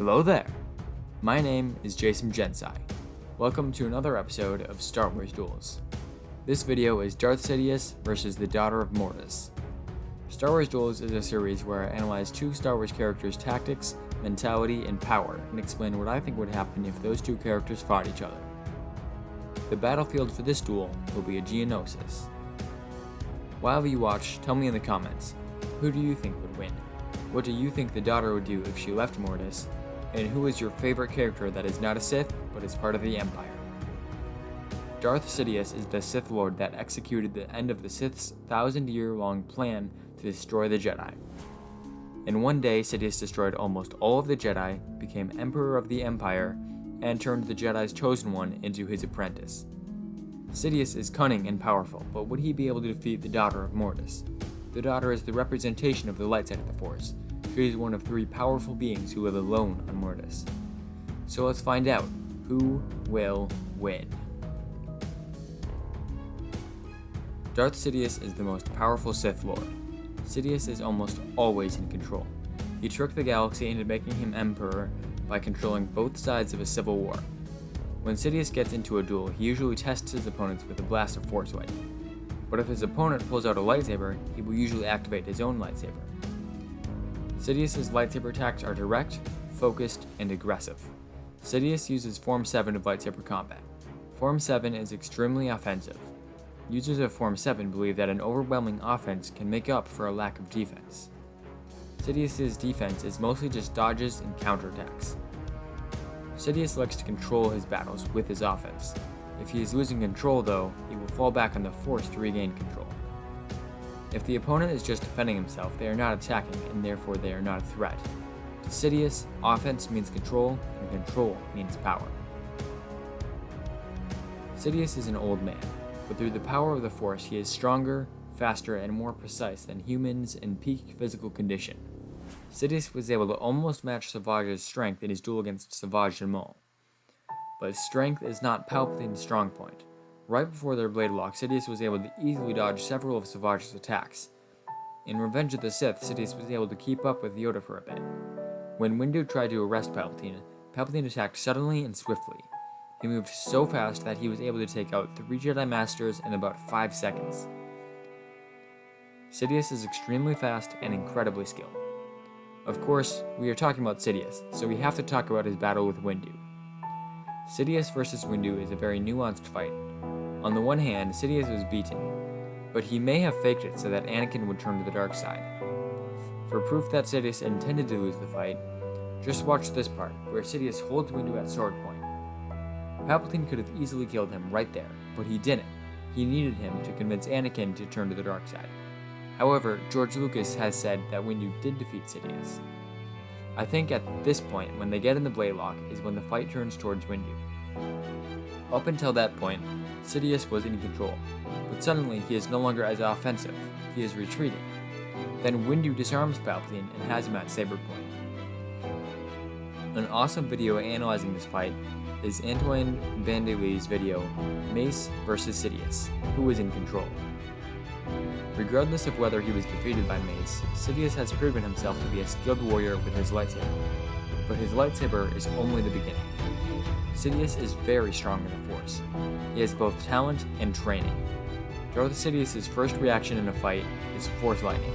Hello there! My name is Jasom Jensai. Welcome to another episode of Star Wars Duels. This video is Darth Sidious versus the Daughter of Mortis. Star Wars Duels is a series where I analyze two Star Wars characters' tactics, mentality, and power, and explain what I think would happen if those two characters fought each other. The battlefield for this duel will be a Geonosis. While you watch, tell me in the comments, who do you think would win? What do you think the daughter would do if she left Mortis? And who is your favorite character that is not a Sith, but is part of the Empire? Darth Sidious is the Sith Lord that executed the end of the Sith's 1,000-year-long plan to destroy the Jedi. In one day, Sidious destroyed almost all of the Jedi, became Emperor of the Empire, and turned the Jedi's chosen one into his apprentice. Sidious is cunning and powerful, but would he be able to defeat the Daughter of Mortis? The Daughter is the representation of the light side of the Force. She is one of three powerful beings who live alone on Mortis. So let's find out, who will win? Darth Sidious is the most powerful Sith Lord. Sidious is almost always in control. He tricked the galaxy into making him Emperor by controlling both sides of a civil war. When Sidious gets into a duel, he usually tests his opponents with a blast of Force lightning. But if his opponent pulls out a lightsaber, he will usually activate his own lightsaber. Sidious's lightsaber attacks are direct, focused, and aggressive. Sidious uses Form 7 of lightsaber combat. Form 7 is extremely offensive. Users of Form 7 believe that an overwhelming offense can make up for a lack of defense. Sidious's defense is mostly just dodges and counterattacks. Sidious likes to control his battles with his offense. If he is losing control though, he will fall back on the Force to regain control. If the opponent is just defending himself, they are not attacking, and therefore they are not a threat. To Sidious, offense means control, and control means power. Sidious is an old man, but through the power of the Force he is stronger, faster, and more precise than humans in peak physical condition. Sidious was able to almost match Savage's strength in his duel against Savage and Maul. But strength is not Palpatine's strong point. Right before their blade lock, Sidious was able to easily dodge several of Savage's attacks. In Revenge of the Sith, Sidious was able to keep up with Yoda for a bit. When Windu tried to arrest Palpatine, Palpatine attacked suddenly and swiftly. He moved so fast that he was able to take out 3 Jedi Masters in about 5 seconds. Sidious is extremely fast and incredibly skilled. Of course, we are talking about Sidious, so we have to talk about his battle with Windu. Sidious versus Windu is a very nuanced fight. On the one hand, Sidious was beaten, but he may have faked it so that Anakin would turn to the dark side. For proof that Sidious intended to lose the fight, just watch this part, where Sidious holds Windu at sword point. Palpatine could have easily killed him right there, but he didn't. He needed him to convince Anakin to turn to the dark side. However, George Lucas has said that Windu did defeat Sidious. I think at this point, when they get in the blade lock, is when the fight turns towards Windu. Up until that point, Sidious was in control, but suddenly he is no longer as offensive, he is retreating. Then Windu disarms Palpatine and has him at saber point. An awesome video analyzing this fight is Antoine Vandelie's video, Mace vs Sidious, who was in control. Regardless of whether he was defeated by Mace, Sidious has proven himself to be a skilled warrior with his lightsaber, but his lightsaber is only the beginning. Sidious is very strong in the Force. He has both talent and training. Darth Sidious's first reaction in a fight is Force Lightning.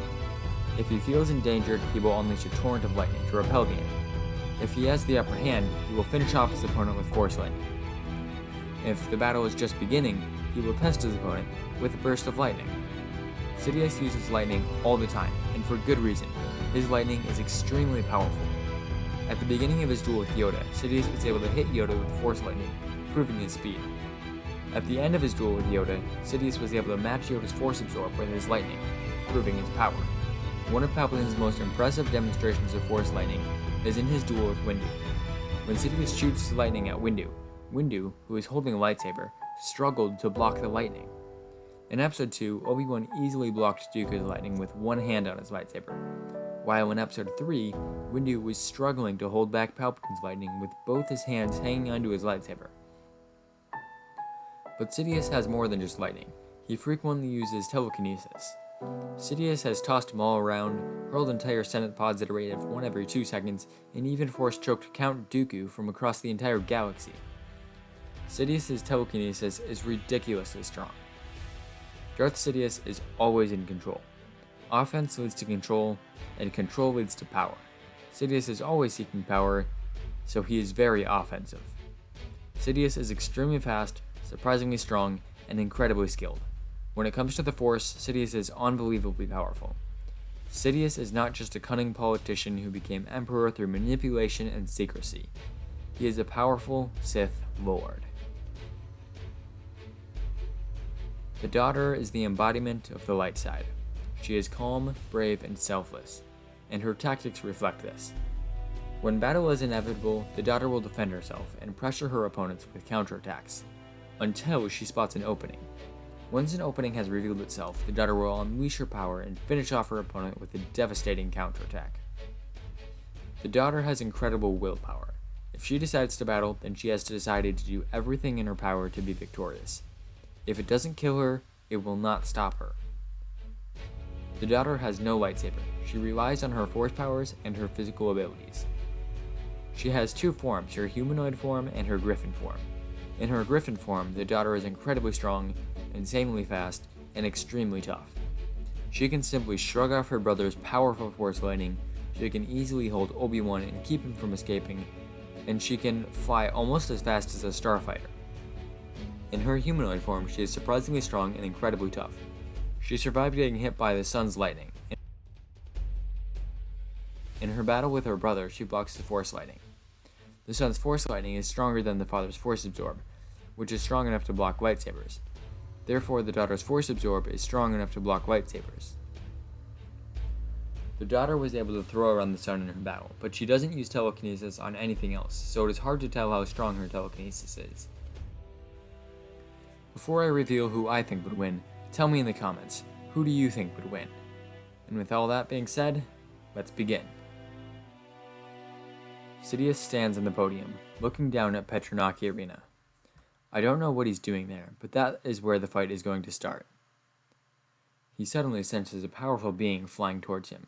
If he feels endangered, he will unleash a torrent of lightning to repel the enemy. If he has the upper hand, he will finish off his opponent with Force Lightning. If the battle is just beginning, he will test his opponent with a burst of lightning. Sidious uses lightning all the time, and for good reason. His lightning is extremely powerful. At the beginning of his duel with Yoda, Sidious was able to hit Yoda with Force Lightning, proving his speed. At the end of his duel with Yoda, Sidious was able to match Yoda's Force Absorb with his lightning, proving his power. One of Palpatine's most impressive demonstrations of Force Lightning is in his duel with Windu. When Sidious shoots his lightning at Windu, Windu, who is holding a lightsaber, struggled to block the lightning. In Episode 2, Obi-Wan easily blocked Dooku's lightning with one hand on his lightsaber, while in Episode 3, Windu was struggling to hold back Palpatine's lightning with both his hands hanging onto his lightsaber. But Sidious has more than just lightning. He frequently uses telekinesis. Sidious has tossed him all around, hurled entire Senate pods at a rate of 1 every 2 seconds, and even force-choked Count Dooku from across the entire galaxy. Sidious's telekinesis is ridiculously strong. Darth Sidious is always in control. Offense leads to control, and control leads to power. Sidious is always seeking power, so he is very offensive. Sidious is extremely fast, surprisingly strong, and incredibly skilled. When it comes to the Force, Sidious is unbelievably powerful. Sidious is not just a cunning politician who became Emperor through manipulation and secrecy. He is a powerful Sith Lord. The daughter is the embodiment of the light side. She is calm, brave, and selfless, and her tactics reflect this. When battle is inevitable, the daughter will defend herself and pressure her opponents with counterattacks, until she spots an opening. Once an opening has revealed itself, the daughter will unleash her power and finish off her opponent with a devastating counterattack. The daughter has incredible willpower. If she decides to battle, then she has decided to do everything in her power to be victorious. If it doesn't kill her, it will not stop her. The daughter has no lightsaber. She relies on her force powers and her physical abilities. She has 2 forms, her humanoid form and her griffin form. In her griffin form, the daughter is incredibly strong, insanely fast, and extremely tough. She can simply shrug off her brother's powerful force lightning, she can easily hold Obi-Wan and keep him from escaping, and she can fly almost as fast as a starfighter. In her humanoid form, she is surprisingly strong and incredibly tough. She survived getting hit by the sun's lightning. In her battle with her brother, she blocks the force lightning. The son's force lightning is stronger than the father's force absorb, which is strong enough to block lightsabers. Therefore, the daughter's force absorb is strong enough to block lightsabers. The daughter was able to throw around the sun in her battle, but she doesn't use telekinesis on anything else, so it is hard to tell how strong her telekinesis is. Before I reveal who I think would win, tell me in the comments, who do you think would win? And with all that being said, let's begin. Sidious stands on the podium, looking down at Petronaki Arena. I don't know what he's doing there, but that is where the fight is going to start. He suddenly senses a powerful being flying towards him.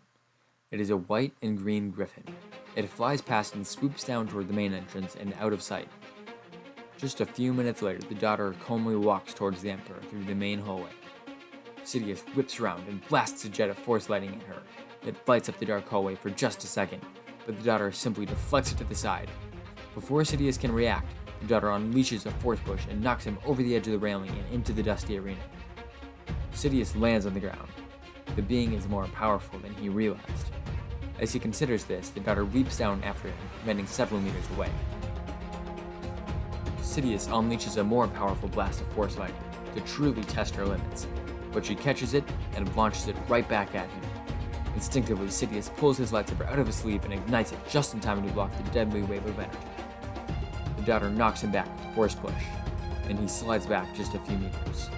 It is a white and green griffin. It flies past and swoops down toward the main entrance and out of sight. Just a few minutes later, the daughter calmly walks towards the Emperor through the main hallway. Sidious whips around and blasts a jet of force lightning at her. It lights up the dark hallway for just a second, but the daughter simply deflects it to the side. Before Sidious can react, the daughter unleashes a force push and knocks him over the edge of the railing and into the dusty arena. Sidious lands on the ground. The being is more powerful than he realized. As he considers this, the daughter leaps down after him, landing several meters away. Sidious unleashes a more powerful blast of force lightning to truly test her limits, but she catches it and launches it right back at him. Instinctively, Sidious pulls his lightsaber out of his sleeve and ignites it just in time to block the deadly wave of energy. The daughter knocks him back with a force push, and he slides back just a few meters.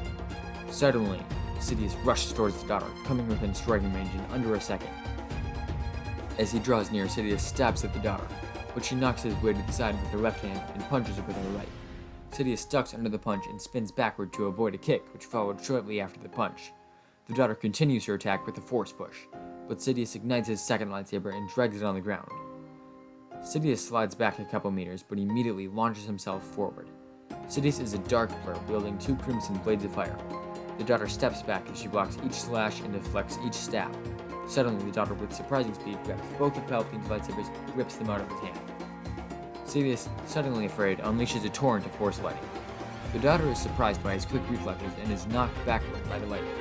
Suddenly, Sidious rushes towards the daughter, coming within striking range in under a second. As he draws near, Sidious stabs at the daughter, but she knocks his blade to the side with her left hand and punches it with her right. Sidious ducks under the punch and spins backward to avoid a kick, which followed shortly after the punch. The daughter continues her attack with a force push, but Sidious ignites his second lightsaber and drags it on the ground. Sidious slides back a couple meters, but immediately launches himself forward. Sidious is a dark blur, wielding 2 crimson blades of fire. The daughter steps back as she blocks each slash and deflects each stab. Suddenly, the daughter, with surprising speed, grabs both of Palpatine's lightsabers and rips them out of his hand. Sidious, suddenly afraid, unleashes a torrent of force lightning. The daughter is surprised by his quick reflexes and is knocked backward by the lightning.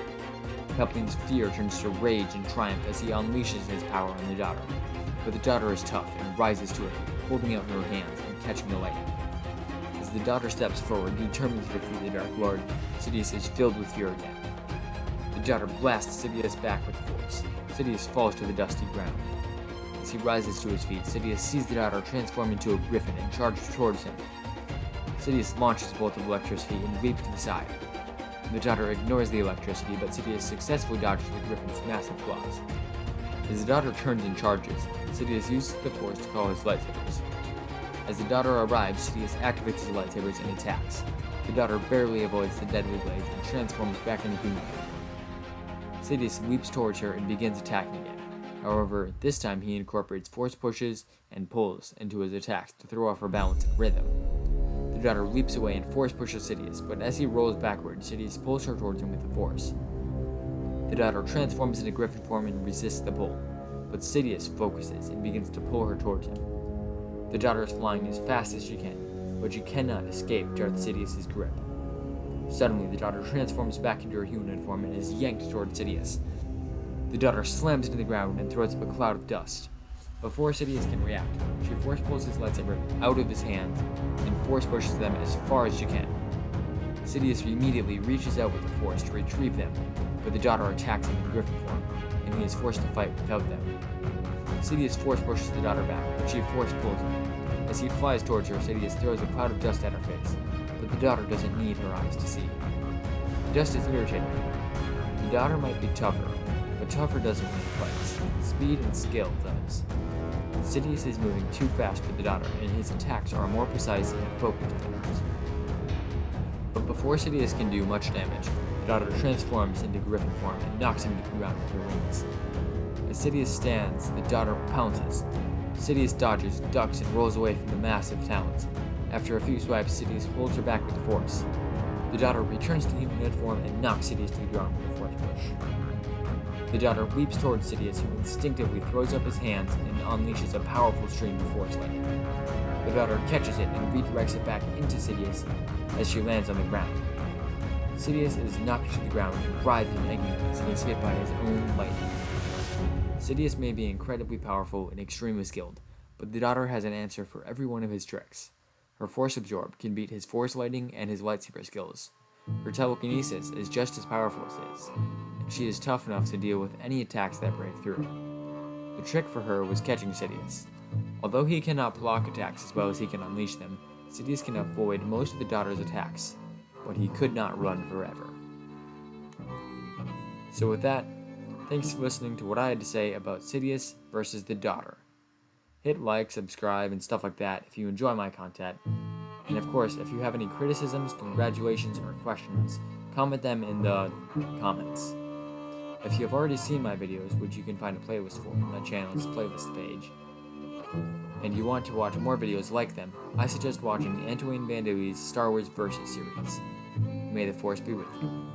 Palpatine's fear turns to rage and triumph as he unleashes his power on the daughter. But the daughter is tough and rises to her feet, holding out her hands and catching the lightning. As the daughter steps forward, determined to defeat the Dark Lord, Sidious is filled with fear again. The daughter blasts Sidious back with the force. Sidious falls to the dusty ground. As he rises to his feet, Sidious sees the daughter transform into a griffin and charges towards him. Sidious launches a bolt of electricity and leaps to the side. The daughter ignores the electricity, but Sidious successfully dodges the griffin's massive claws. As the daughter turns and charges, Sidious uses the force to call his lightsabers. As the daughter arrives, Sidious activates his lightsabers and attacks. The daughter barely avoids the deadly blades and transforms back into human form. Sidious leaps towards her and begins attacking again. However, this time he incorporates force pushes and pulls into his attacks to throw off her balance and rhythm. The daughter leaps away and force pushes Sidious, but as he rolls backward, Sidious pulls her towards him with the force. The daughter transforms into griffin form and resists the pull, but Sidious focuses and begins to pull her towards him. The daughter is flying as fast as she can, but she cannot escape Darth Sidious's grip. Suddenly, the daughter transforms back into her human form and is yanked toward Sidious. The daughter slams into the ground and throws up a cloud of dust. Before Sidious can react, she force pulls his lightsaber out of his hands and force pushes them as far as she can. Sidious immediately reaches out with the force to retrieve them, but the daughter attacks him in griffin form, and he is forced to fight without them. Sidious force pushes the daughter back, but she force pulls him. As he flies towards her, Sidious throws a cloud of dust at her face, but the daughter doesn't need her eyes to see. The dust is irritating her. The daughter might be tougher, but tougher doesn't win fights. Speed and skill does. Sidious is moving too fast for the daughter, and his attacks are more precise and focused than hers. But before Sidious can do much damage, the daughter transforms into griffin form and knocks him to the ground with her wings. As Sidious stands, the daughter pounces. Sidious dodges, ducks, and rolls away from the massive talons. After a few swipes, Sidious holds her back with the force. The daughter returns to humanoid form and knocks Sidious to the ground with a force push. The daughter leaps towards Sidious, who instinctively throws up his hands and unleashes a powerful stream of force lightning. The daughter catches it and redirects it back into Sidious as she lands on the ground. Sidious is knocked to the ground and writhes in agony as he is hit by his own lightning. Sidious may be incredibly powerful and extremely skilled, but the daughter has an answer for every one of his tricks. Her force absorb can beat his force lightning and his lightsaber skills. Her telekinesis is just as powerful as his, and she is tough enough to deal with any attacks that break through. The trick for her was catching Sidious. Although he cannot block attacks as well as he can unleash them, Sidious can avoid most of the daughter's attacks, but he could not run forever. So with that, thanks for listening to what I had to say about Sidious versus the daughter. Hit like, subscribe, and stuff like that if you enjoy my content. And of course, if you have any criticisms, congratulations, or questions, comment them in the comments. If you have already seen my videos, which you can find a playlist for on my channel's playlist page, and you want to watch more videos like them, I suggest watching Antoine Vandewey's Star Wars Versus series. May the Force be with you.